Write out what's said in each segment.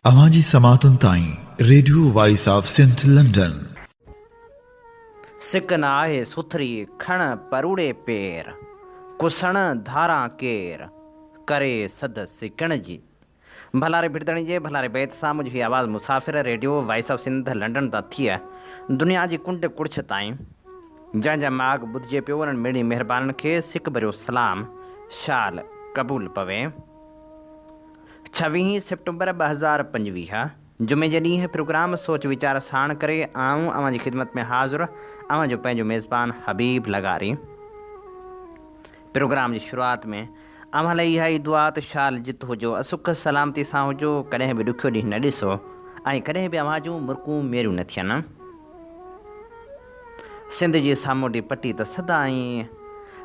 अवाजी समातुन ताईं radio voice of Sindh London. सिकन आहे सुथरी खण परूड़े पेर, कुसण धारा केर करे सद सिकण जी। भलारे भिड़तणी जे भलारे बैत सां मुंहिंजी आवाज़ मुसाफ़िर radio voice of Sindh London तां थी आहे दुनिया जी कुंड कुड़छ ताईं। जंहिंजा माग ॿुधिजे पियो उन्हनि मेड़ी महिरबाननि खे सिक भरियो सलाम शाल क़बूल पवे। 26 सितंबर 2025 जुमे जे ॾींहुं प्रोग्राम सोच वीचार साण करे आऊं अवां जी ख़िदमत में हाज़िर अवां जो पंहिंजो मेज़बान हबीब लगारी। प्रोग्राम जी शुरूआत में अवां लाइ इहा ई दुआ त शाल जित हुजो, असुख सलामती सां हुजो, कॾहिं बि ॾुखियो ॾींहुं न ॾिसो ऐं कॾहिं बि अवां जूं मुर्कूं मेरियूं न थियनि। सिंध जी सामूंडी पटी त सदा ई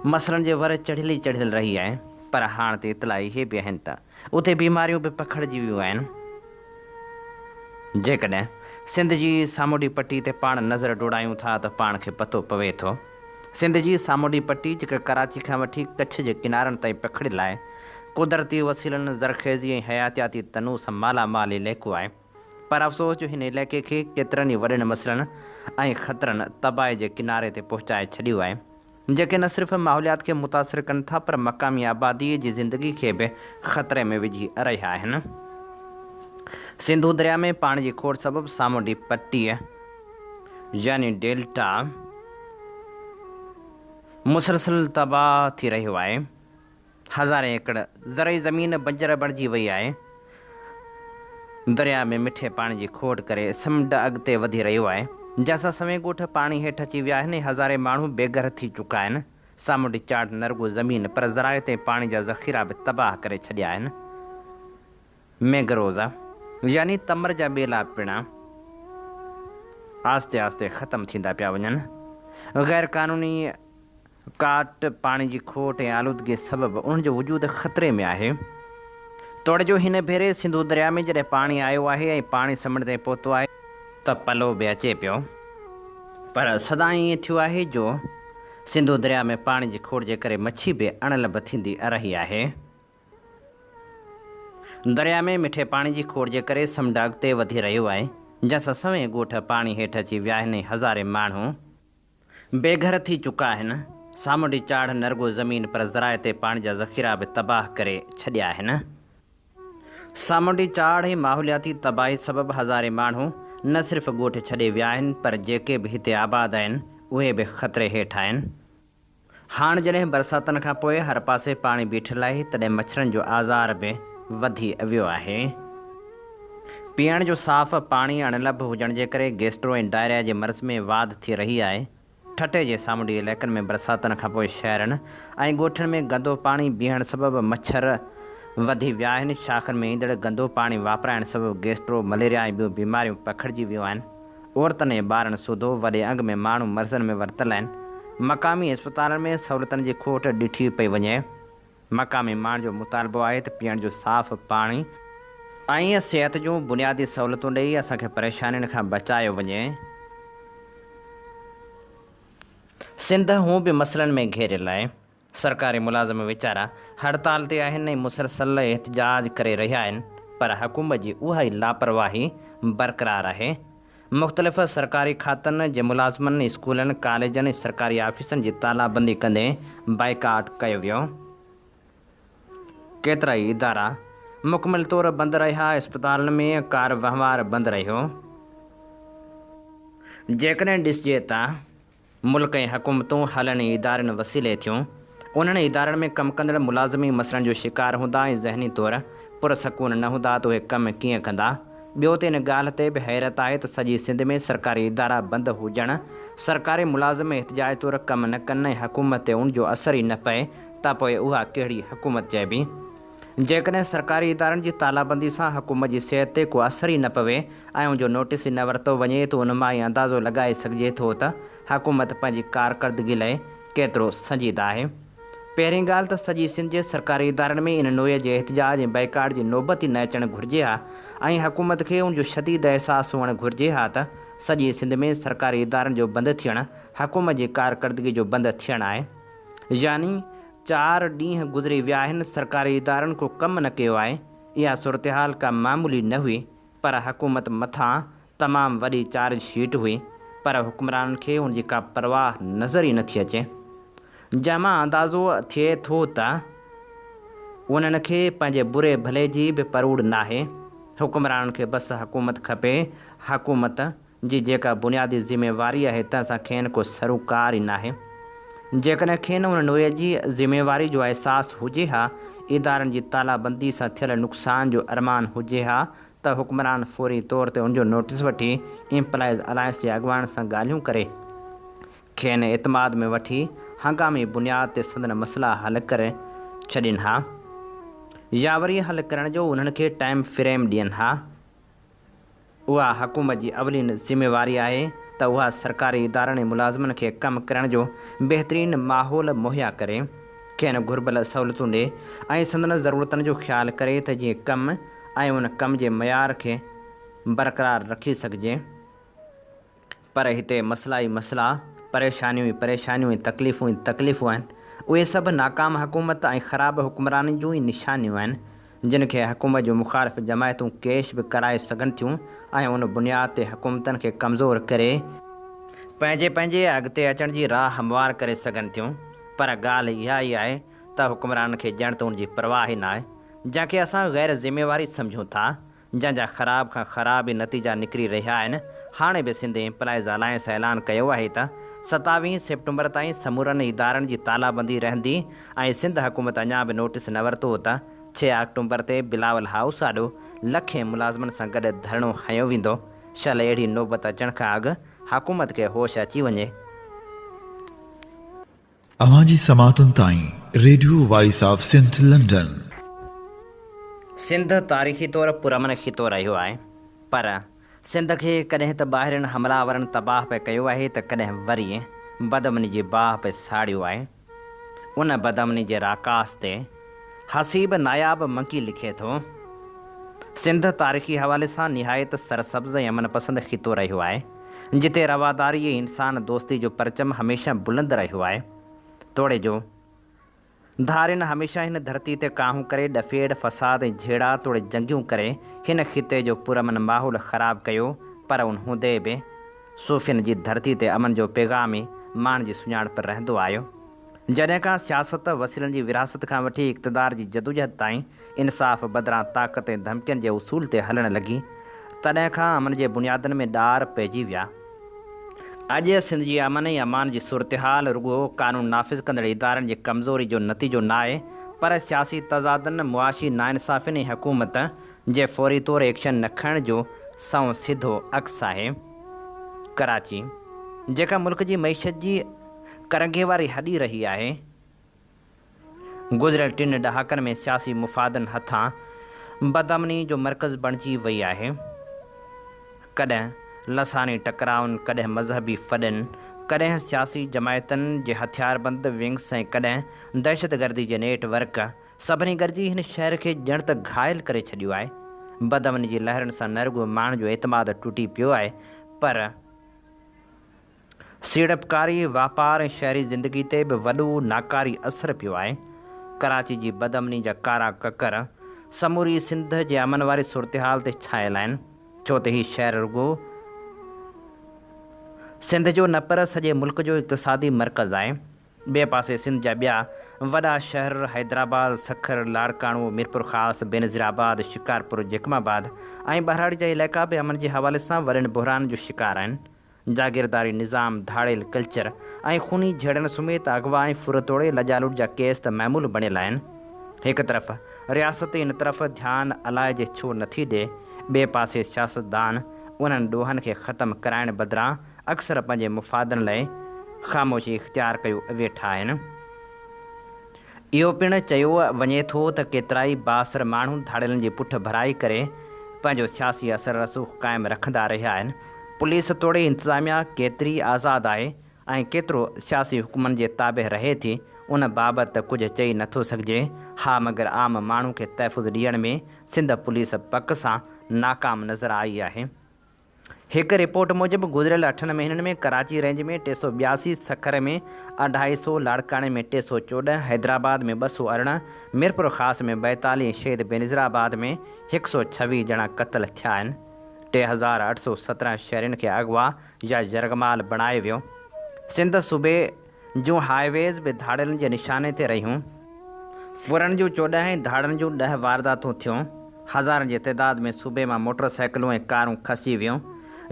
मसलनि जे वर चढ़ियल रही आहे, पर हाणे त इतला इहे बि आहिनि त उते बीमारियूं बि पखिड़िजी वियूं आहिनि। जेकॾहिं सिंध जी सामूंडी पटी ते पाण नज़र डोड़ायूं था त पाण खे पतो पवे थो सिंध जी सामूंडी पटी जेका कराची खां वठी कच्छ जे किनारनि ताईं पखिड़ियल आहे, कुदरती वसीलनि ज़रख़ेज़ी ऐं हयातियाती तनू सां मालामाल इलाइक़ो आहे। पर अफ़सोस जो हिन इलाइक़े खे केतिरनि ई वॾनि मसइलनि ऐं ख़तरनि तबाही जे किनारे ते पहुचाए छॾियो आहे, जेके न सिर्फ़ु माहौलियात खे मुतासिर कनि था पर मक़ामी आबादीअ जी ज़िंदगी खे बि ख़तरे में विझी रहिया आहिनि। सिंधु दरिया में पाणी जी खोड़ सबबि सामूंडी पटीअ यानी डेल्टा मुसलसल तबाह थी रहियो आहे। हज़ारे एकड़ ज़रई ज़मीन बंजर बणिजी वई आहे। दरिया में मिठे पाणी जी खोट करे समुंड अॻिते वधी रहियो आहे, जंहिंसां सवें ॻोठ पाणी हेठि अची विया आहिनि। हज़ारे माण्हू बेघर थी चुका आहिनि। सामूंडी चाट न रुॻो ज़मीन पर ज़राए ते पाणी जा ज़ख़ीरा बि तबाह करे छॾिया आहिनि। मैंग्रोज़ यानी तमर जा ॿेला पिणु आस्ते आस्ते ख़तमु थींदा पिया वञनि। गैर क़ानूनी काट, पाणी जी खोट ऐं आलूदगी सबबि उन्हनि जो वजूद ख़तरे में आहे। तोड़े जो हिन भेरे सिंधु दरिया में जॾहिं पाणी आयो आहे ऐं पाणी समुंड ते पहुतो आहे त पलो बि अचे पियो, पर सदा ईअं थियो आहे जो सिंधु दरिया में पाणी जी खोड़ जे करे मच्छी बि अणलभ थींदी रही आहे। दरिया में मिठे पाणी जी खोड़ जे करे समुंड अॻिते वधी रहियो आहे, जंहिंसां सवें ॻोठ पाणी हेठि अची विया आहिनि। हज़ारे माण्हू बेघर थी चुका आहिनि। सामूंडी चाढ़ न रुॻो ज़मीन पर ज़राए ते पाणी जा ज़ख़ीरा बि तबाह करे छॾिया आहिनि। सामूंडी चाढ़ ऐं माहौलियाती तबाही सबबि हज़ारे माण्हू न सिर्फ़ु ॻोठ छॾे विया आहिनि पर जेके बि हिते आबाद आहिनि उहे बि ख़तरे हेठि आहिनि। हाणे जॾहिं बरसातनि खां पोइ हर पासे पाणी बीठल आहे तॾहिं मच्छरनि जो आज़ार बि वधी वियो आहे। पीअण जो साफ़ पाणी अणलभ हुजण जे करे गैस्ट्रो ऐं डायरिया जे मर्ज़ में वाध थी रही आहे। ठटे जे सामूंडी इलाइक़नि में बरसातनि खां पोइ शहरनि ऐं ॻोठनि में गंदो पाणी बीहण सबबि मच्छर वधी विया आहिनि। शाखनि में ईंदड़ गंदो पाणी वापराइण सबबि गैस्ट्रो, मलेरिया ऐं ॿियूं बीमारियूं पखिड़िजी वियूं आहिनि। औरतनि ऐं ॿारनि सूधो, वॾे अंग में माण्हू मर्ज़नि में वरितल आहिनि। मक़ामी अस्पतालनि में सहूलियतनि जी खोट ॾिठी पई वञे। मक़ामी माण्हुनि जो मुतालबो आहे त पीअण जो साफ़ पाणी ऐं सिहत जूं बुनियादी सहूलियतूं ॾेई असांखे परेशानियुनि खां बचायो वञे। सिंध हूं बि मसइलनि में घेरियल आहे। सरकारी मुलाज़िम वीचारा हड़ताल ते आहिनि ऐं मुसलसल एहतिजाज करे रहिया आहिनि, पर हुकूमत जी उहा ई लापरवाही बरक़रार आहे। मुख़्तलिफ़ सरकारी खातनि जे मुलाज़िमनि, स्कूलनि, कॉलेजनि, सरकारी ऑफिसनि जी तालाबंदी कंदे बाइकाट कयो वियो। केतिरा ई इदारा मुकमिल तौर बंदि रहिया। अस्पतालनि में कार वहिंवार बंदि रहियो। जेकॾहिं ॾिसिजे त मुल्क ऐं हुकूमतूं हलनि इदारनि वसीले थियूं, उन्हनि इदारनि में कमु कंदड़ मुलाज़िमी मसइलनि जो शिकार हूंदा ऐं ज़हनी तौर पुरसकून न हूंदा त उहे कमु कीअं कंदा। ॿियो त इन ॻाल्हि ते बि हैरत आहे त सॼी सिंध में सरकारी इदारा बंदि हुजण, सरकारी मुलाज़िम एहतिजाज तौर कमु न कनि ऐं हुकूमत ते उन जो असरु ई न पए त पोइ उहा कहिड़ी हुकूमत चइबी। जेकॾहिं सरकारी इदारनि जी तालाबंदी सां हुकूमत जी सिहत ते को असरु ई न पवे ऐं उनजो नोटिस ई न वरितो वञे त उन मां ई अंदाज़ो लॻाए सघिजे थो त हुकूमत पंहिंजी कारकर्दगी लाइ केतिरो संजीदा आहे। पहिरीं ॻाल्हि त सॼी सिंध जे सरकारी इदारनि में इन नोए जे एहतिजाज ऐं बाइकाट जी नौबत ई न अचणु घुरिजे हा ऐं हुकूमत खे उनजो शदीद अहसासु हुअणु घुरिजे हा त सॼी सिंध में सरकारी इदारनि जो बंदि थियणु हुकूमत जी कारकर्दगी जो बंदि थियणु आहे। यानी 4 ॾींहं गुज़री विया आहिनि, सरकारी इदारनि को कमु न कयो आहे। इहा सूरतहाल का मामूली न हुई। पर हुकूमत मथां तमामु वॾी चार्ज शीट हुई, पर हुक्मराननि खे उनजी का परवाह नज़र ई नथी अचे, जंहिंमां अंदाज़ो थिए थो त उन्हनि खे पंहिंजे बुरे भले जी बि परूड़ नाहे। हुक्मराननि खे बसि हुकूमत खपे। हुकूमत जी जेका बुनियादी ज़िमेवारी आहे तंहिंसां खेनि को सरोकार ई नाहे। जेकॾहिं खेनि उन नोए जी ज़िमेवारी जो अहसासु हुजे हा, इदारनि जी तालाबंदी सां थियल नुक़सान जो अरमान हुजे हा, त हुक्मरान फौरी तौर ते उनजो नोटिस वठी इम्प्लाइज़ अलायंस जे अॻुवान सां ॻाल्हियूं करे खेनि एतमाद में वठी हंगामी बुनियाद ते संदन मसइला हल करे छॾनि हा, या वरी हल करण जो उन्हनि खे टाइम फ्रेम ॾियनि हा। उहा हुकूमत जी अवलीन ज़िमेवारी आहे त उहा सरकारी इदारनि ऐं मुलाज़िमनि खे कमु करण जो बहितरीनु माहौल मुहैया करे, खेनि घुर्बल सहूलियतूं ॾिए ऐं संदन ज़रूरतनि जो ख़्यालु करे त जीअं कमु ऐं उन कम जे मयार खे बरक़रार रखी सघिजे। पर हिते मसइला ई मसइला, परेशानियूं ई परेशानियूं ऐं तकलीफ़ूं ई तकलीफ़ूं आहिनि। उहे सभु नाकाम हुकूमत ऐं ख़राबु हुक्मरानी जूं ई निशानियूं आहिनि, जिन खे हुकूमत जूं मुख़ालिफ़ जमायतूं केश बि कराए सघनि थियूं ऐं उन बुनियाद ते हुकूमतनि खे कमज़ोर करे पंहिंजे अॻिते अचण जी राह हमवार करे सघनि थियूं। पर ॻाल्हि इहा ई आहे त हुक्मराननि खे ॼण त उनजी परवाह ई न आहे, जंहिंखे असां ग़ैर ज़िमेवारी सम्झूं था, जंहिंजा ख़राब खां ख़राब ई नतीजा निकिरी रहिया आहिनि। हाणे बि सिंध इम्प्लाइज़ अलायंस ऐलान कयो आहे त 27 सेप्टेम्बर ताईं समूरनि इदारनि जी तालाबंदी रहंदी ऐं सिंध हुकूमत अञा बि नोटिस न वरितो त 6 अक्टूबर ते बिलावल हाउस आॾो लखे मुलाज़िमनि सां गॾु धरणो हंयो वेंदो। शल अहिड़ी नौबत अचण खां अॻु हुकूमत खे होश अची वञे। अवां जी समातुनि ताईं radio voice of Sindh London. Sindh तारीख़ी तौरु पुरअमन खितो रहियो आहे, पर सिंध खे कॾहिं त ॿाहिरियुनि हमलावरनि तबाह पे कयो आहे त कॾहिं वरी बदअमनी जी बाह पे साड़ियो आहे। उन बदअमनी जे राकास ते हसीब नायाब मंकी लिखे थो, सिंध तारीख़ी हवाले सां निहायत सरसब्ज़ ऐं अमन पसंद खितो रहियो आहे, जिते रवादारी ऐं इंसान दोस्ती जो परचम हमेशह बुलंद रहियो आहे। तोड़े जो धारिन हमेशह हिन धरती ते काहूं करे डफेड़ फसाद ऐं झेड़ा तोड़े जंगियूं करे हिन खिते जो पुरअमन माहौल ख़राब कयो, पर उन हूंदे बि सूफ़ियुनि जी धरती ते अमन जो पैगाम ई मान जी सुञाणप रहंदो आयो। जॾहिं खां सियासत वसीलनि जी विरासत खां वठी इक़्तिदार जी जदोजहद ताईं इंसाफ़ बदिरां ताक़त ऐं धमकियुनि जे उसूल ते हलणु लॻी, तॾहिं खां अमन जे बुनियादनि में ॾार पइजी विया। अॼु सिंध जी अमन ऐं अमान जी सूरतहाल रुॻो क़ानून नाफ़िज़ कंदड़ इदारनि जी कमज़ोरी जो नतीजो न आहे, पर सियासी तज़ादनि, मुआशी नाइंसाफ़ियुनि ऐं हुकूमत जे फौरी तौरु एक्शन न खणण जो सऊं सिधो अक्स आहे। कराची, जेका मुल्क जी मईशत जी करंगेवारी हॾी रही आहे, गुज़िरियल 3 ॾहाकनि में सियासी मुफ़ादनि हथां बदअमनी जो मर्कज़ बणिजी वई आहे। कॾहिं लसानी टकराउनि, कॾहिं मज़हबी फॾनि, कॾहिं सियासी जमायतनि जे हथियारबंद विंग्स ऐं कॾहिं दहशतगर्दी जे नेटवर्क, सभिनी गॾिजी हिन शहर खे ॼण त घायल करे छॾियो आहे। बदअमनी जी लहरनि सां न रुॻो माण्हुनि जो एतमाद टुटी पियो आहे, पर सीड़पकारी वापार ऐं शहरी ज़िंदगी ते बि वॾो नाकारी असरु पियो आहे। कराची जी बदअमनी जा कारा ककर समूरी सिंध जे अमन वारी सूरतहाल ते छायल आहिनि, छो त हीउ शहर रुॻो सिंध जो न पर सॼे मुल्क जो इक़्तिसादी मर्कज़ आहे। ॿिए पासे सिंध जा ॿिया वॾा शहर हैदराबाद, सखर, लाड़काणो, मीरपुर ख़ास, बेनज़ीराबाद, शिकारपुर, जकमाबाद ऐं बहराड़ी जा इलाइक़ा बि अमन जे हवाले सां वॾनि बहरान जो शिकार आहिनि। जागीरदारी निज़ाम, धाड़ेल कल्चर ऐं खूनी झड़नि समेत अगवा ऐं फुरतोड़े लजालूट जा केस त महमूल बणियल आहिनि। हिकु तरफ़ रियासत इन तरफ़ ध्यानु अलाए जे छो नथी ॾिए, ॿिए पासे सियासतदान उन्हनि ॾोहनि खे ख़तमु कराइण बदिरां अक्सर पंहिंजे मुफ़ादनि लाइ ख़ामोशी इख़्तियार कयो वेठा आहिनि। इहो पिणु चयो वञे थो त केतिराई बासर माण्हू धाड़ेलनि जी पुठ भराई करे पंहिंजो सियासी असर रसूख़ क़ाइमु रखंदा रहिया आहिनि। पुलिस तोड़े इंतिज़ामिया केतिरी आज़ादु आहे ऐं केतिरो सियासी हुकुमनि जे ताबे रहे थी, उन बाबति कुझु चई नथो सघिजे। हा, मगर आम माण्हू खे तहफ़ुज़ ॾियण में सिंध पुलिस पक सां नाकाम नज़र आई आहे। हिकु रिपोर्ट मूजिबि गुज़िरियल 8 महीननि में कराची रेंज में 382, सखर में 250, लाड़काणे में 314, हैदराबाद में 218, मीरपुर ख़ास में 42 ऐं शहीद बेनज़ीराबाद में 126 ॼणा क़त्ल थिया आहिनि। 3817 शहरनि खे अगवा या जरगमाल बणाए वियो। सिंध सूबे जूं हाईवेज़ बि धाड़ियुनि जे निशाने ते रहियूं। फुरन जूं 14 धाड़नि जूं 10 वारदातूं थियूं। हज़ारनि जी तइदाद में सूबे मां मोटरसाइकिलूं ऐं कारूं खसी वियूं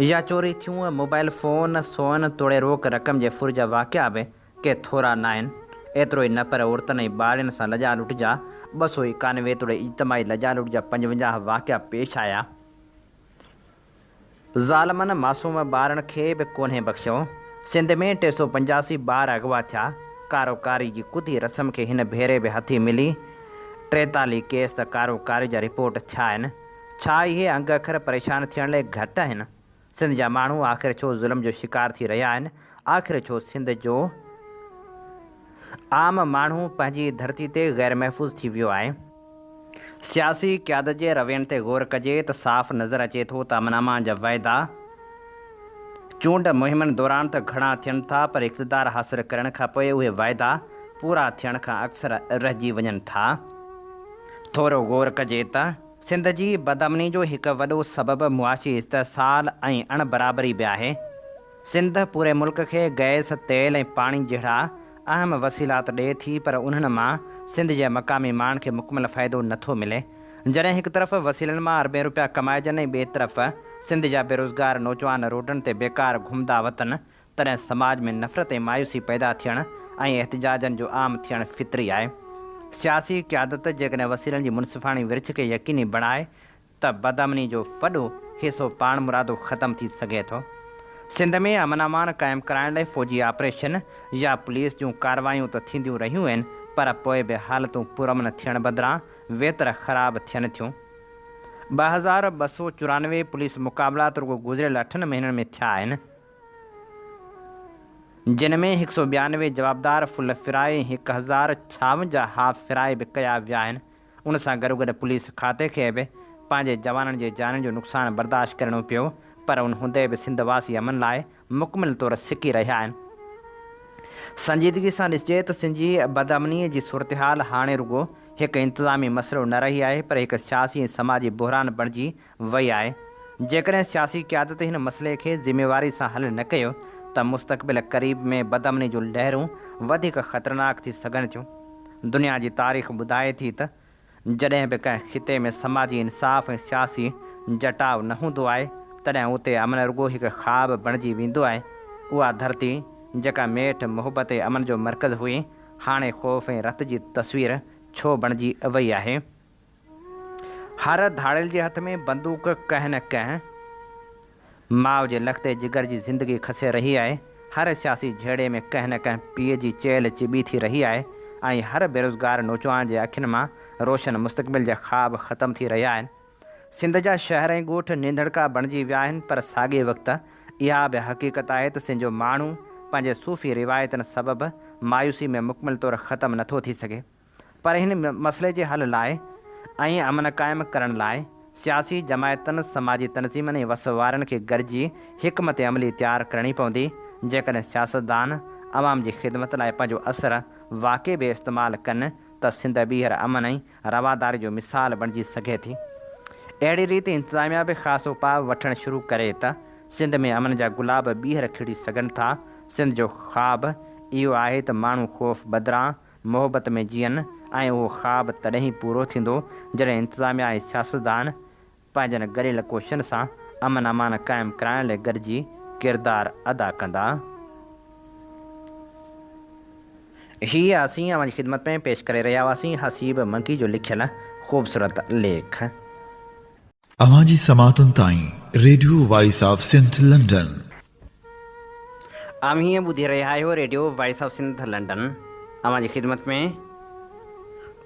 या चोरी थियूं। मोबाइल फ़ोन, सोन, तोड़े रोक रक़म जे फुर जा वाक़िया बि के थोरा न आहिनि। एतिरो ई न पर औरतुनि ऐं ॿारनि सां लॼा लुट जा 291 तोड़े इज्तमाही लॼा लुट जा 55 वाक़िया पेश आया। ज़ालमनि मासूम ॿारनि खे बि कोन्हे बख़्शियो। सिंध में 385 ॿार अगवा थिया। कारोकारी जी कुदी रस्म खे हिन भेरे बि हथी मिली। 43 केस त कारोकारी जा रिपोर्ट थिया आहिनि। छा इहे अंग अखर परेशान थियण लाइ घटि आहिनि? सिंध जा माण्हू आख़िर छो ज़ुल्म जो शिकार थी रहिया आहिनि? आख़िर छो सिंध जो आम माण्हू पंहिंजी धरती ते ग़ैर महफ़ूज़ थी वियो आहे? सियासी क़यादत जे रवैयनि ते ग़ौर कजे त साफ़ नज़र अचे थो त अमन जा वाइदा चूंड मुहिमनि दौरान त घणा थियनि था, पर इक़्तिदार हासिल करण खां पोइ उहे वाइदा पूरा थियण खां अक्सर रहिजी वञनि था। थोरो ग़ौर कजे त सिंध जी बदअमनी जो हिकु वॾो सबबु मुआशी इस्तेसाल ऐं अणबराबरी बि आहे। सिंध पूरे मुल्क खे गैस, तेल ऐं पाणी जहिड़ा अहम वसीलात ॾिए थी, पर उन्हनि मां सिंध जे मक़ामी माण्हुनि खे मुकमल फ़ाइदो नथो मिले। जॾहिं हिकु तरफ़ वसीलनि मां अरबें रुपया कमाइजनि ऐं ॿिए तरफ़ सिंध जा बेरोज़गार नौजवान रोडनि ते बेकार घुमंदा वतन, तॾहिं समाज में नफ़रत ऐं मायूसी पैदा थियण ऐं एहतिजाजनि जो आम थियणु फितरी आहे। सियासी क़यादत जेकॾहिं वसीलनि जी मुनसिफ़ाणी विर्छ खे यकीनी बणाए त बदअमनी जो वॾो हिसो पाण मुरादो ख़तमु थी सघे थो। सिंध में अमन क़ाइमु कराइण लाइ फ़ौजी ऑपरेशन या पुलिस जूं कार्रवायूं त थींदियूं रहियूं आहिनि, पर पोइ बि हालतूं पुरअमन थियण बदिरां वेतर ख़राब थियनि थियूं। 2294 पुलिस मुक़ाबलात रुगो गुज़िरियल 8 महीननि में थिया आहिनि, जिन में 192 जवाबदार फुल फिराए 1056 हाफ़ फिराए बि कया विया आहिनि। उन सां गॾोगॾु पुलिस खाते खे बि पंहिंजे जवाननि जे जाननि जो नुक़सानु बर्दाश्त करणो पियो, पर उन हूंदे बि सिंधवासी अमन लाइ मुकमिल तौरु सिकी रहिया आहिनि। संजीदगी सां ॾिसिजे त सिंध जी बदअमनीअ जी सूरतहाल हाणे रुगो हिकु इंतिज़ामी मसइलो न रही आहे, पर हिकु सियासी ऐं समाजी बहिरान बणिजी वई आहे। जेकॾहिं सियासी क़यादत हिन मसइले खे ज़िम्मेवारी सां हल न कयो त मुस्तक़बिल क़रीब में बदअमनी जूं लहरूं वधीक ख़तरनाक थी सघनि थियूं। दुनिया जी तारीख़ ॿुधाए थी त जॾहिं बि कंहिं ख़िते में समाजी इंसाफ़ ऐं सियासी जटाव न हूंदो आहे, तॾहिं उते अमन रुगो हिकु ख़्वाबु बणिजी वेंदो आहे। उहा धरती जेका मेठ मुहबत ऐं अमन जो मर्कज़ हुई, हाणे ख़ौफ़ ऐं रत जी तस्वीर छो बणिजी वई आहे? हर धाड़ियल जे हथ में बंदूक कंहिं न कंहिं माउ जे लख़्ते जिगर जी ज़िंदगी खसे रही आहे। हर सियासी झेड़े में कंहिं न कंहिं पीउ जी चेल चिॿी थी रही आहे ऐं हर बेरोज़गार नौजवान जे अखियुनि मां रोशन मुस्तक़बिल जा ख़्वाब ख़तमु थी रहिया आहिनि। सिंध जा शहर ऐं ॻोठ नींदड़का बणिजी विया आहिनि, पर साॻिए वक़्तु इहा बि हक़ीक़त आहे त सिंध जो माण्हू पंहिंजे सूफ़ी रिवायतनि सबबु मायूसी में मुकमिल तौरु ख़तमु नथो थी सघे। पर हिन मसइले जे हल लाइ ऐं अमन क़ाइमु करण लाइ सियासी जमायतनि, समाजी तनज़ीमनि ऐं वस वारनि खे गॾिजी हिकमत अमली तयारु करणी पवंदी। जेकॾहिं सियासतदान अवाम जी ख़िदमत लाइ पंहिंजो असरु वाक़ई बि इस्तेमालु कनि त सिंध ॿीहर अमन ऐं रवादारी जो मिसाल बणिजी सघे थी। अहिड़ी रीति इंतिज़ामिया बि ख़ासि उपाउ वठणु शुरू करे त सिंध में अमन जा गुलाब ॿीहर खिड़ी सघनि था। सिंध जो ख़्वाबु इहो आहे त माण्हू ख़ौफ़ बदिरां मुहबत में जीअनि, ऐं उहो ख़्वाबु तॾहिं ई पूरो थींदो जॾहिं इंतिज़ामिया ऐं सियासतदान पंहिंजनि गरियल कोशिशनि सां अमन अमान क़ाइमु कराइण लाइ गॾिजी किरदारु अदा कंदा। हीअ असीं अवां जी ख़िदमत में पेश करे रहिया हुआसीं हसीब मंकी जो लिखियल ख़ूबसूरत लेख। अवां जी समातुनि ताईं radio voice of Sindh London. आम हीअं ॿुधी रहिया आहियो radio voice of Sindh London. अवां जी ख़िदमत में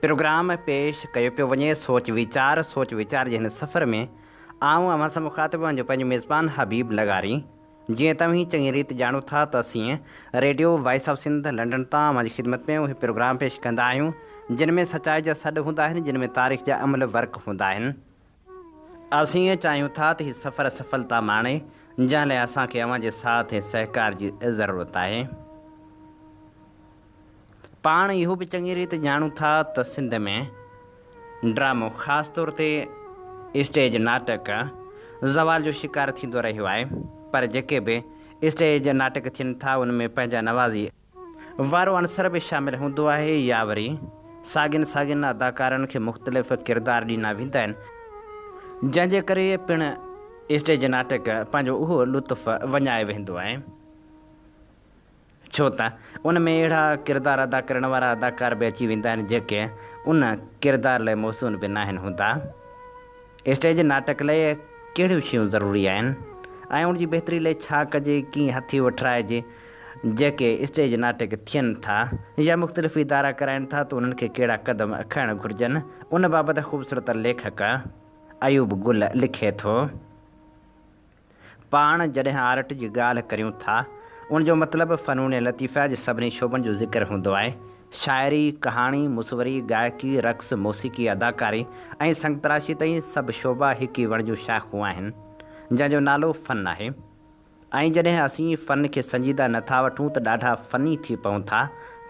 प्रोग्राम पेश कयो पियो वञे सोच वीचार जे हिन सफ़र में आऊं अवां सां मुखातिब आहियां जो पंहिंजो मेज़बान हबीब लगारी। जीअं तव्हीं चङी रीति ॼाणो था त असीं radio voice of Sindh London तां अवां जी ख़िदमत में उहे प्रोग्राम पेश कंदा आहियूं जिन में सचाई जा सॾ हूंदा आहिनि, जिन में तारीख़ जा अमल वर्क हूंदा आहिनि। असीं चाहियूं था त हीउ सफ़र सफलता माणे, जंहिं लाइ असांखे अवां जे साथ ऐं सहकार जी ज़रूरत आहे। पाण इहो बि चङी रीति ॼाणूं था त सिंध में ड्रामो ख़ासि तौर ते स्टेज नाटक ज़वाल जो शिकार थींदो रहियो आहे। पर जेके बि स्टेज नाटक थियनि था उन में पंहिंजा नवाज़ी वारो अनसर बि शामिल हूंदो आहे या वरी साॻियुनि अदाकारनि खे मुख़्तलिफ़ किरदार ॾिना वेंदा आहिनि, जंहिंजे करे पिणु स्टेज नाटक पंहिंजो उहो लुत्फ़ वञाए वेंदो आहे, छो त उन में अहिड़ा किरदार अदा करण वारा अदाकार बि अची वेंदा आहिनि जेके उन किरदार लाइ मौसून बि न आहिनि हूंदा। स्टेज नाटक लाइ कहिड़ियूं शयूं ज़रूरी आहिनि ऐं उनजी बहितरी लाइ छा कजे, कीअं हथी वठराइजे, जेके स्टेज नाटक थियनि था या मुख़्तलिफ़ इदारा कराइनि था त उन्हनि खे कहिड़ा क़दम खणणु घुरिजनि, उन बाबति ख़ूबसूरत लेखक अयूब गुल लिखे थो। पाण जॾहिं आर्ट जी ॻाल्हि करियूं था उनजो मतिलबु फ़नून लतीफ़ा जे सभिनी शोबनि जो ज़िक्र हूंदो आहे। शाइरी, कहाणी, मुसवरी, गायकी, रक़्स, मौसीक़ी, अदाकारी ऐं संगतराशी ताईं सभु शोबा हिक ई वण जूं शाख़ूं आहिनि जंहिंजो नालो फ़न आहे। ऐं जॾहिं असीं फ़न खे संजीदा नथा वठूं त ॾाढा फ़नी थी पऊं था,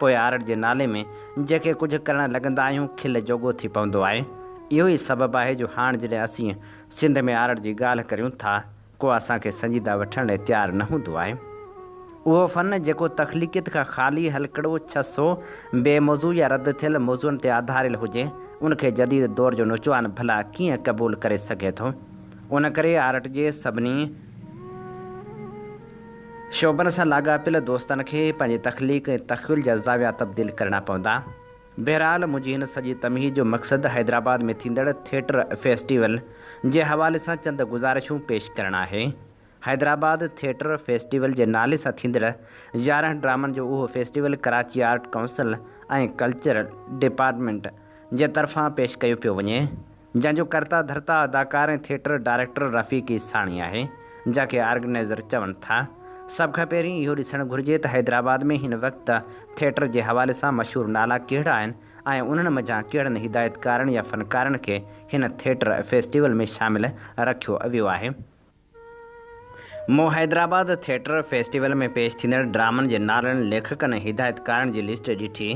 पोइ आर्ट जे नाले में जेके कुझु करणु लॻंदा आहियूं खिल जोॻो थी पवंदो आहे। इहो ई सबबु आहे जो हाणे जॾहिं असीं सिंध में आर्ट जी ॻाल्हि करियूं था को असांखे संजीदा वठण लाइ तयारु न हूंदो आहे। उहो फ़न जेको तख़लीक़ियत खां ख़ाली हलकड़ो 600 बेमौज़ू या रद्द थियल मौज़ूअनि ते आधारियल हुजे, उनखे जदीद दौर जो नौजवान भला कीअं क़बूल करे सघे थो। उन करे आर्ट जे सभिनी शोबनि सां लाॻापियल दोस्तनि खे पंहिंजे तख़लीक़ ऐं तख़्युल जा ज़ाविया तब्दील करणा पवंदा। बहरहाल मुंहिंजी हिन सॼी तमहीद जो मक़सदु हैदराबाद में थींदड़ थिएटर फेस्टिवल जे हवाले सां चंद गुज़ारिशूं पेश करणु आहे। हैदराबाद थिएटर फेस्टिवल जे नाले सां थींदड़ 11 ड्रामनि जो उहो फेस्टिवल कराची आर्ट काउंसिल ऐं कल्चर डिपार्टमेंट जे तरफ़ां पेश कयो पियो वञे, जंहिंजो कर्ता धर्ता अदाकार ऐं थिएटर डायरेक्टर रफ़ीक़ी साणी आहे, जंहिंखे ऑर्गेनाइज़र चवनि था। सभ खां पहिरीं इहो ॾिसणु घुरिजे त हैदराबाद में हिन वक़्तु थिएटर जे हवाले सां मशहूरु नाला कहिड़ा आहिनि ऐं उन्हनि मंझां कहिड़नि हिदायतकारनि या फ़नकारनि खे हिन थिएटर फेस्टिवल में शामिलु रखियो वियो आहे। मूं हैदराबाद थिएटर फेस्टिवल में पेश थींदड़ ड्रामनि जे नालनि, लेखकनि ऐं हिदायतकारनि जी लिस्ट ॾिठी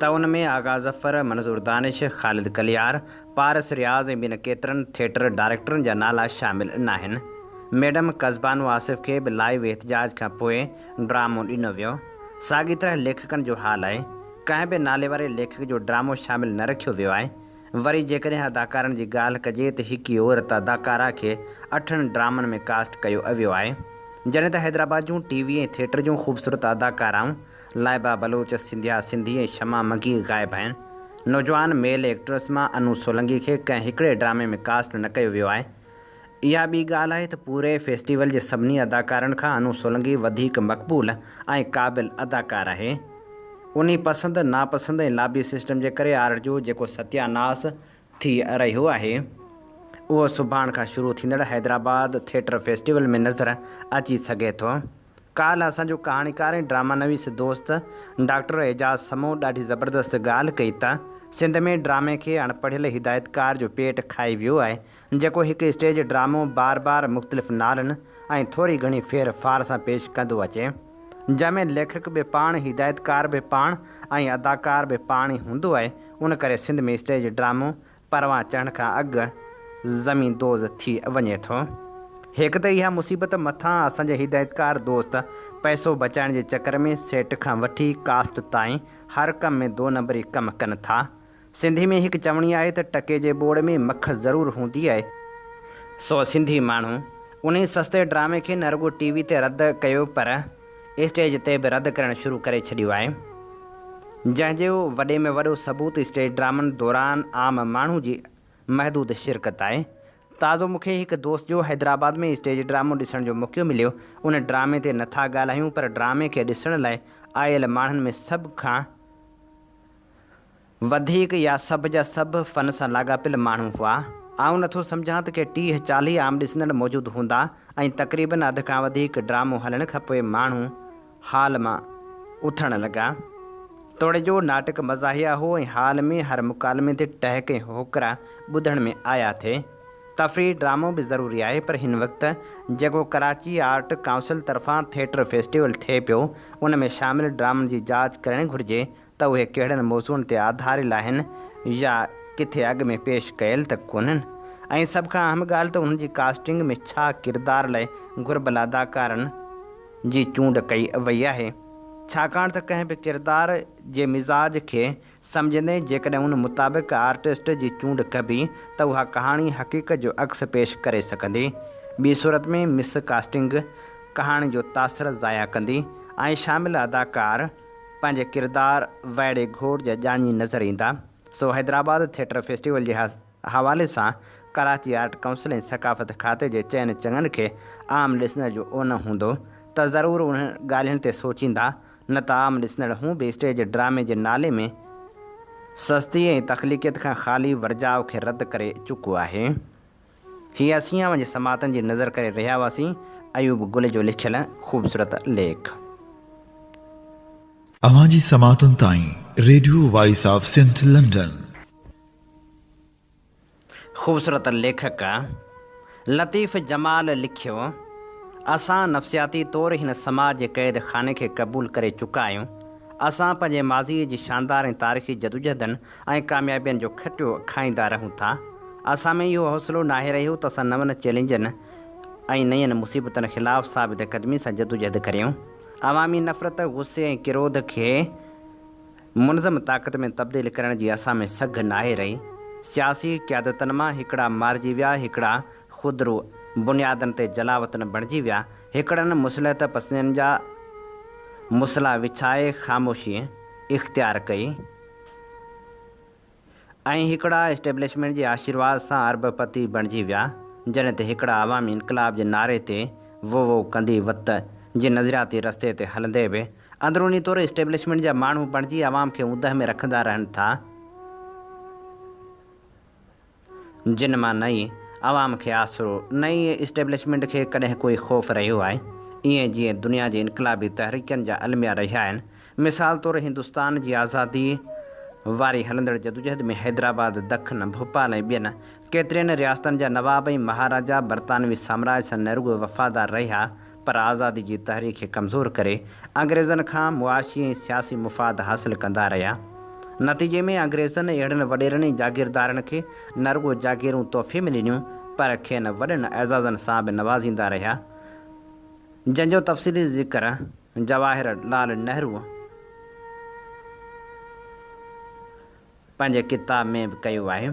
त उन में आगा ज़फ़र, मंज़ूर दानिश, ख़ालिद कलियार, पारस रियाज़ ऐं ॿिनि केतिरनि थिएटर डायरेक्टरनि जा नाला शामिलु न आहिनि। मैडम कज़बानो आसिफ़ खे बि लाइव एहतिजाज खां पोइ ड्रामो ॾिनो वियो। साॻी तरह लेखकनि जो हाल आहे, कंहिं बि नाले वारे लेखक जो ड्रामो शामिलु न रखियो वियो आहे। वरी जेकॾहिं अदाकारनि जी ॻाल्हि कजे त हिकु औरत अदाकारा खे 8 ड्रामनि में कास्ट कयो वियो आहे, जॾहिं त हैदराबाद जूं टीवी ऐं थिएटर जूं ख़ूबसूरत अदाकाराऊं लाइबा बलोच, सिंधिया सिंधी ऐं शमा मगी ग़ाइबु आहिनि। नौजवान मेल एक्ट्रेस मां अनु सोलंगी खे कंहिं हिकिड़े ड्रामे में कास्ट न कयो वियो आहे। इहा ॿी ॻाल्हि आहे त पूरे फेस्टिवल जे सभिनी अदाकारनि खां अनु सोलंगी वधीक मक़बूल ऐं क़ाबिल अदाकार आहे। उन पसंदि नापसंदि ऐं लाबी सिस्टम जे करे आर्ट जो जेको सत्यानास थी रहियो आहे उहो सुभाणे खां शुरू थींदड़ हैदराबाद थिएटर फेस्टिवल में नज़र अची सघे थो। काल्ह असांजो कहाणीकार ऐं ड्रामा नवीस दोस्त डॉक्टर एजाज़ समो ॾाढी ज़बरदस्त ॻाल्हि कई त सिंध में ड्रामे खे अणपढ़ियल हिदायतकार जो पेट खाई वियो आहे, जेको हिकु स्टेज ड्रामो बार बार मुख़्तलिफ़ नालनि ऐं थोरी घणी फेर फार सां पेश कंदो अचे, जंहिंमें लेखक बि पाण, हिदायतकार बि पाण ऐं अदाकार बि पाण ई हूंदो आहे। उन करे सिंध में स्टेज ड्रामो परवां चढ़ण खां अॻु ज़मीनदोज़ थी वञे थो। हिकु त इहा मुसीबत मथां असांजे हिदायतकार दोस्त पैसो बचाइण जे चकर में सेट खां वठी कास्ट ताईं हर कम में 2 नंबरी कमु कनि था। सिंधी में हिकु चवणी आहे त टके जे बोड़ में मख ज़रूरु हूंदी आहे। सो सिंधी माण्हू उन सस्ते ड्रामे खे न रुॻो टीवी ते रद्द कयो पर स्टेज ते बि रद्द करणु शुरू करे छॾियो आहे, जंहिंजो वॾे में वॾो सबूत स्टेज ड्रामनि दौरान आम माण्हू जी महदूद शिरकत आहे। ताज़ो मूंखे हिकु दोस्त जो हैदराबाद में स्टेज ड्रामो ॾिसण जो मौक़ो मिलियो। उन ड्रामे ते नथा ॻाल्हायूं पर ड्रामे खे ॾिसण लाइ आयल माण्हुनि में सभ खां वधीक या सभ जा सभ फ़न सां लाॻापियल माण्हू हुआ। आउं नथो सम्झां त के 30-40 आम ॾिसंदड़ मौजूदु हूंदा ऐं तक़रीबन अध खां वधीक ड्रामो हलण खां पोइ माण्हू हाल मां उथण लॻा। तोड़े जो नाटक मज़ाहिया हो ऐं हाल में हर मुकालमे ते टहक ऐं होकरा ॿुधण में आया थे। तफ़री ड्रामो बि ज़रूरी आहे, पर हिन वक़्तु जेको कराची आर्ट काउंसिल तरफ़ां थिएटर फेस्टिवल थिए पियो उन में शामिलु ड्रामनि जी जांच करणु घुरिजे त उहे कहिड़नि मौज़ूअनि ते आधारियल आहिनि या किथे अॻु में पेश कयल त कोन्हनि। ऐं सभ खां अहम ॻाल्हि त हुन जी कास्टिंग में छा किरदार लाइ घुरिबल अदाकारनि जी चूंड कई वई आहे, छाकाणि त कंहिं बि किरदार जे मिज़ाज खे सम्झंदे जेकॾहिं उन मुताबिक़ आर्टिस्ट जी चूंड कबी त उहा कहाणी हक़ीक़त जो अक्स पेश करे सघंदी। ॿी सूरत में मिस कास्टिंग कहाणी जो तासिर ज़ाया कंदी ऐं शामिल अदाकार पंहिंजे किरदार वाइड़े घोड़ जा ॼाणी नज़र ईंदा। सो हैदराबाद थिएटर फेस्टिवल जे हवाले सां कराची आर्ट काउंसिल ऐं सकाफ़त खाते जे चइनि चङनि खे आम ॾिसण जो ओन हूंदो त ज़रूरु उन ॻाल्हियुनि ते सोचींदा, न त आम ॾिसंदड़ हू बि स्टेज ड्रामे जे नाले में सस्ती ऐं तख़लीक़ियत खां ख़ाली वर्जाव खे रद्द करे चुको आहे। हीअ असीं वञी समातनि जी नज़र करे रहिया हुआसीं अयूब गुल जो लिखियल ख़ूबसूरत लेख। अवां जी समातुनि ताईं radio voice of Sindh London. ख़ूबसूरत लेखक लतीफ़ जमाल लिखियो, असां नफ़सियाती तौरु हिन समाज जे क़ैद खाने खे क़बूल करे चुका आहियूं। असां पंहिंजे माज़ीअ जी शानदार ऐं तारीख़ी जदोजहदनि ऐं कामयाबियुनि जो खटियो खाईंदा रहूं था। असां में इहो हौसलो नाहे रहियो त असां नवनि चैलेंजनि ऐं नयनि मुसीबतनि ख़िलाफ़ु साबित क़दमी सां जदोजहद करियूं। अवामी नफ़रत, गुस्से ऐं किरोध खे मुनज़म ताक़त में तब्दील करण जी असां में सघ नाहे रही। सियासी क़यादतनि मां हिकिड़ा मारिजी विया, हिकिड़ा ख़ुदरू बुनियादनि ते जलावतन बणिजी विया, हिकिड़नि मुसलहत पसंदनि जा मुसला विछाए ख़ामोशी इख़्तियार कई ऐं हिकिड़ा इस्टेब्लिशमेंट जे आशीर्वाद सां अरबपति बणिजी विया। जॾहिं त हिकिड़ा अवामी इनकलाब जे नारे ते वो कंदी वत जे नज़रियाती रस्ते ते हलंदे बि अंदरूनी तौरु इस्टेब्लिशमेंट जा माण्हू बणिजी आवाम खे ऊंदह में रखंदा रहनि था, जिन मां नई आवाम खे आसिरो, नई इस्टेब्लिशमेंट खे कॾहिं कोई ख़ौफ़ रहियो आहे, ईअं जीअं दुनिया जे इनकलाबी तहरीकनि जा अलमिया रहिया आहिनि। मिसाल तौरु हिंदुस्तान जी आज़ादी वारी हलंदड़ जदोजहद में हैदराबाद, दखन, भोपाल ऐं ॿियनि केतिरनि रियासतनि जा नवाब ऐं महाराजा बरतानवी साम्राज सां न रुॻो वफ़ादार रहिया, पर आज़ादी जी तहरीक खे कमज़ोर करे अंग्रेज़नि खां मुआशी ऐं सियासी मुफ़ाद हासिल कंदा रहिया। नतीजे में अंग्रेज़नि अहिड़नि वॾेरनि ऐं जागीरदारनि खे न रुॻो जागीरूं तोहफ़े में ॾिनियूं, पर खेनि वॾनि एज़ाज़नि सां बि नवाज़ींदा रहिया, जंहिंजो तफ़सीली ज़िक्र जवाहिर लाल नेहरू पंहिंजे किताब में बि कयो आहे,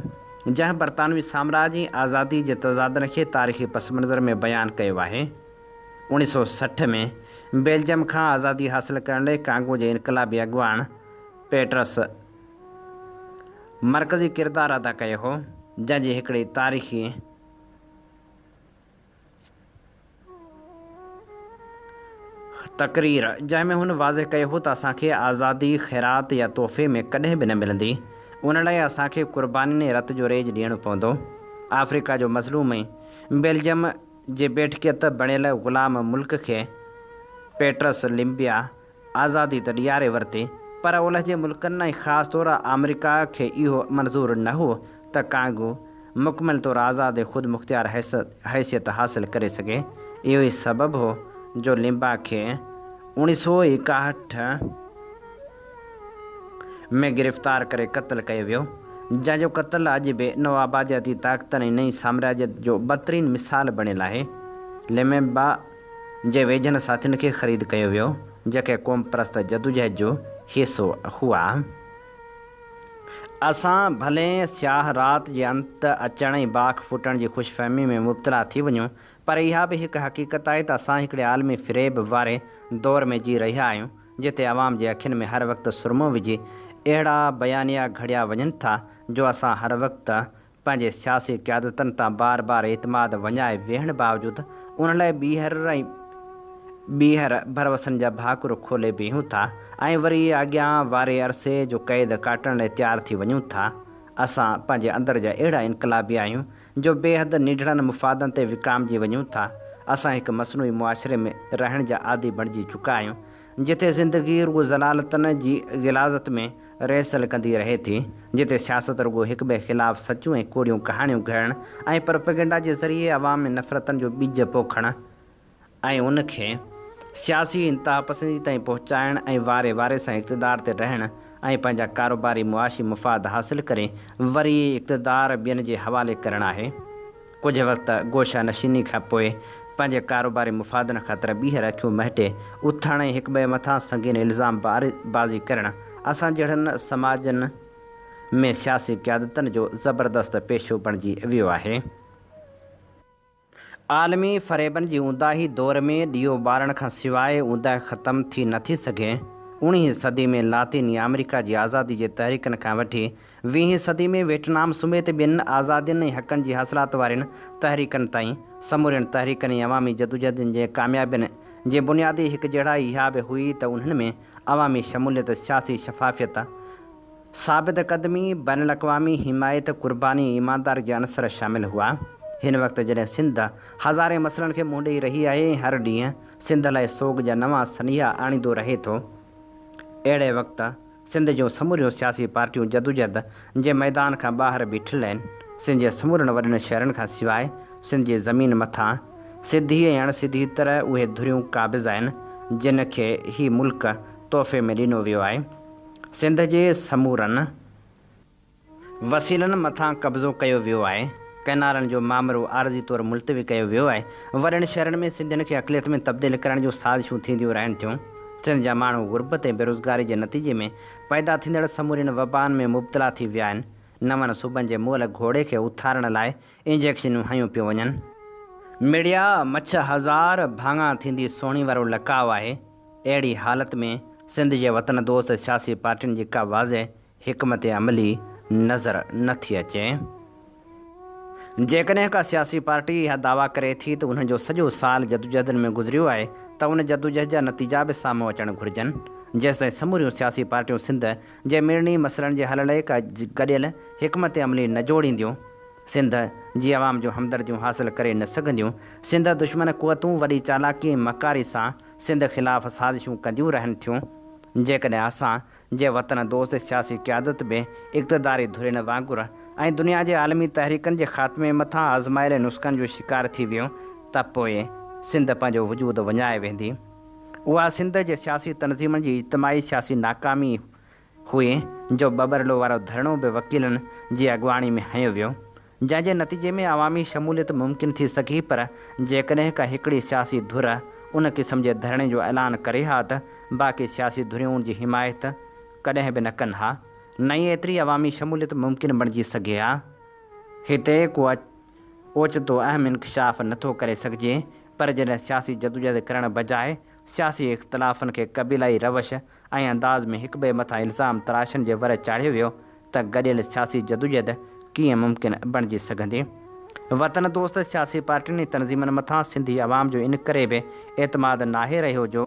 जंहिं बरतानवी साम्राजी आज़ादी जे तज़ादनि खे तारीख़ी पस मंज़र में बयानु कयो आहे। 1960 में बेल्जियम खां आज़ादी हासिल करण लाइ कांगो जे इनकलाबी अॻुवान पेट्रस मरकज़ी किरदारु अदा कयो हो, जंहिंजी हिकिड़ी तारीख़ी तक़रीर जंहिंमें हुन वाज़े कयो हो त असांखे आज़ादी ख़ैरात या तोहफ़े में कॾहिं बि न मिलंदी, उन लाइ असांखे क़ुर्बानी ऐं रत जो रेज ॾियणो पवंदो। अफ्रीका जो मज़लूम ऐं बेल्जियम जे बेठकियत बणियल ग़ुलाम मुल्क खे पेट्रस लिम्बिया आज़ादी त ॾियारे वरिती, पर ओलह जे मुल्कनि ऐं ख़ासि तौरु अमेरिका खे इहो मंज़ूरु न हो त कांगो मुकमल तौरु आज़ाद ख़ुदि मुख़्तियार हैसियत हासिल करे सघे। इहो ई सबबु हो जो लिम्बा खे 1961 में गिरफ़्तार करे क़त्ल कयो वियो, जंहिंजो क़त्ल अॼु बि नवाबादियाती ताक़तनि ऐं नई साम्राजियत जो बदतरीन मिसाल बणियलु आहे। लिम्बा जे वेझनि साथियुनि खे ख़रीद कयो वियो, जेके क़ौम परस्त जदोजहद जो हिसो हुआ। असां भले स्याह राति जे अंत अचण ऐं बाख फुटण जी ख़ुशफ़हमी में मुब्तला थी वञूं, पर इहा बि हिकु हक़ीक़त आहे त असां हिकिड़े आलमी फ़िरेब वारे दौर में जी रहिया आहियूं, जिते आवाम जे अखियुनि में हर वक़्तु सुरमो विझी अहिड़ा बयानिया घड़िया वञनि था जो असां हर वक़्तु पंहिंजे सियासी क़यादतनि तां बार बार एतमाद वञाए वेहण बावजूदि उन लाइ ॿीहर भरवसनि जा भाकुर खोले बीहूं था ऐं वरी अॻियां वारे अरसे जो क़ैद काटण लाइ तयारु थी वञूं था। असां पंहिंजे अंदरि जा अहिड़ा इनकलाबी आहियूं जो बेहद निढड़नि मुफ़ादनि ते विकामजी वञूं था। असां हिकु मसनूई मुआशिरे में रहण जा आदी बणिजी चुका आहियूं, जिते ज़िंदगी रुॻो ज़लालतनि जी गिलाज़त में रहिसल कंदी रहे थी, जिते सियासत रुॻो हिक ॿिए ख़िलाफ़ु सचूं ऐं कोड़ियूं कहाणियूं घड़ण ऐं प्रोपेगेंडा जे ज़रिए अवाम में नफ़रतनि जो ॿिज पोखण ऐं उनखे सियासी इंतिहा पसंदी ताईं पहुचाइण ऐं वारे वारे सां इक़्तिदार ते रहण ऐं पंहिंजा कारोबारी मुआशी मुफ़ाद हासिल करे वरी इक़्तिदार ॿियनि जे हवाले करणु आहे। कुछ वक़्त गोशा नशीनी खां पोइ पंहिंजे कारोबारी मुफ़ादनि ख़ातिर ॿीहर अखियूं महटे उथण ऐं हिक ॿिए मथां संगीन इल्ज़ाम बाज़ी करणु असां जहिड़नि समाजनि में सियासी क़यादतनि जो ज़बरदस्त पेशो बणिजी वियो आहे। आलमी फ़रेबनि जी ऊंदाही दौर में ॾीओ ॿारण खां सवाइ ऊंदाह ख़तमु थी नथी सघे। 19वीं सदी में लातीनी अमेरिका जी आज़ादी जे तहरीकनि खां वठी 20वीं सदी में वियतनाम समेत ॿियनि आज़ादियुनि ऐं हक़नि जी हासिलात वारनि तहरीकनि ताईं समूरनि तहरीकनि ऐं अवामी जदोजहदुनि जे कामयाबियुनि जे बुनियादी हिकु जहिड़ा इहा बि हुई त उन्हनि में अवामी शमूलियत, सियासी शफ़ाफ़ियत, साबित क़दमी, बैनुल अक़वामी हिमायत, क़ुर्बानी, ईमानदारी जा अनसर शामिलु हुआ। हिन वक़्तु जॾहिं सिंध हज़ारे मसइलनि खे मुंहुं ॾेई रही आहे ऐं हर ॾींहुं सिंध लाइ सोग जा नवां सनहिया आणींदो रहे थो, अहिड़े वक़्तु सिंध जूं समूरियूं सियासी पार्टियूं जदोजहद जे मैदान खां ॿाहिरि बीठल आहिनि। सिंध जे समूरनि वॾनि शहरनि खां सवाइ सिंध जी ज़मीन मथां सिधी ऐं अणसिधी तरह उहे धुरियूं क़ाबिज़ आहिनि जिन खे ही मुल्क तोहफ़े में ॾिनो वियो आहे। सिंध जे समूरनि वसीलनि मथां कब्ज़ो कयो वियो आहे। कैनालनि जो मामिरो आरज़ी तौरु मुलतवी कयो वियो आहे। वॾनि शहरनि में सिंधियुनि खे अक़लियत में तब्दील करण जूं साज़िशूं थींदियूं रहनि थियूं। सिंध जा माण्हू गुरबत ऐं बेरोज़गारी जे नतीजे में पैदा थींदड़ समूरनि वबाउनि में मुब्तला थी विया आहिनि। नवनि सूबनि जे मुअल घोड़े खे उथारण लाइ इंजेक्शनूं हयूं पियूं वञनि। मीडिया मछ हज़ार भाङा थींदी सोणी वारो लकाउ आहे। अहिड़ी हालति में सिंध जे वतन दोस्त सियासी पार्टियुनि जी का वाज़े हिकमत अमली नज़र नथी अचे। जेकॾहिं का सियासी पार्टी इहा दावा करे थी त उन्हनि जो सॼो साल जदोजहदनि में गुज़रियो आहे त उन जदोजहद जा नतीजा बि साम्हूं अचणु घुरिजनि। जेसिताईं समूरियूं सियासी पार्टियूं सिंध जे मिड़नी मसइलनि जे हल लाइ का गॾियल हिकमत अमली न जोड़ींदियूं, सिंध जी आवाम जूं हमदर्दियूं हासिल करे न सघंदियूं, सिंध दुश्मन क़ुवतूं वॾी चालाकी ऐं मकारी सां सिंध ख़िलाफ़ साज़िशूं कंदियूं रहनि थियूं, जेकॾहिं असां जे वतन दोस्त सियासी क़यादत बि इक़्तिदारी धुरियुनि वांगुरु ऐं दुनिया जे आलमी तहरीकनि जे ख़ात्मे मथां आज़मायल नुस्ख़नि जो शिकार थी वियो त पोइ सिंध पंहिंजो वजूद वञाए वेंदी। उहा सिंध जे सियासी तनज़ीमनि जी इज्तिमाही सियासी नाकामी हुई जो बबरलो वारो धरणो बि वकीलनि जी अॻुवाणी में हयो वियो, जंहिंजे नतीजे में अवामी शमूलियत मुमकिन थी सघी। पर जेकॾहिं का हिकिड़ी सियासी धुर उन क़िस्म जे धरणे जो ऐलान करे हा त बाक़ी सियासी धुरियूं उन जी हिमायत कॾहिं बि न कनि हा, न ई एतिरी अवामी शमूलियत मुमकिन बणिजी सघे हा। हिते को ओचितो अहम इंकशाफ़ नथो करे सघिजे, पर जॾहिं सियासी जदोजहद करण बजाए सियासी इख़्तिलाफ़नि खे क़बीलाई रवश ऐं अंदाज़ में हिक ॿिए मथां इल्ज़ाम तराशनि जे वर चाढ़ियो वियो त गॾियल सियासी जदोजहद कीअं मुमकिन बणिजी सघंदी। वतन दोस्त सियासी पार्टियुनि तनज़ीमनि मथां सिंधी आवाम जो इन करे बि एतमाद नाहे रहियो जो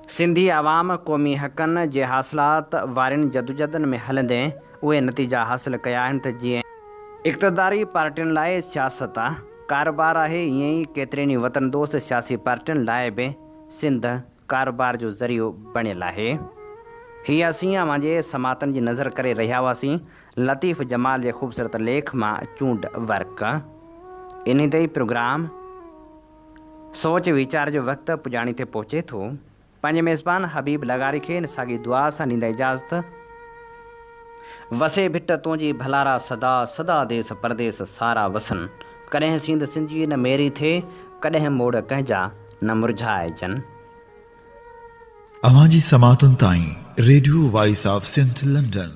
सिंधी आवाम क़ौमी हक़नि जे हासिलात वारनि जदोजहदनि में हलंदे उहे नतीजा हासिल कया आहिनि त जीअं इक़्तिदारी पार्टियुनि लाइ सियासत कारोबार आहे, ईअं ई केतिरनि वतन दोस्त सियासी पार्टियुनि लाइ बि सिंध कारोबार जो ज़रियो बणियल आहे। हीअ असीं अवां जे समातनि जी नज़र करे रहिया हुआसीं लतीफ़ जमाल जे ख़ूबसूरत लेख मां चूंड वर्क। इन ते ई प्रोग्राम सोच वीचार जो वक़्तु पुॼाणी ते पहुचे थो। पंहिंजे मेज़बान हबीब लगारी खे इन साॻी दुआ सां ॾींदा इजाज़त। वसे भिट तुंहिंजी भलारा सदा सदा देस परदेस सारा वसन, कॾहिं सिंध सिंधी न मेरी थे, कॾहिं मोड़ कंहिंजा न मुरझाइजनि। अवां जी समातुनि ताईं radio voice of Sindh London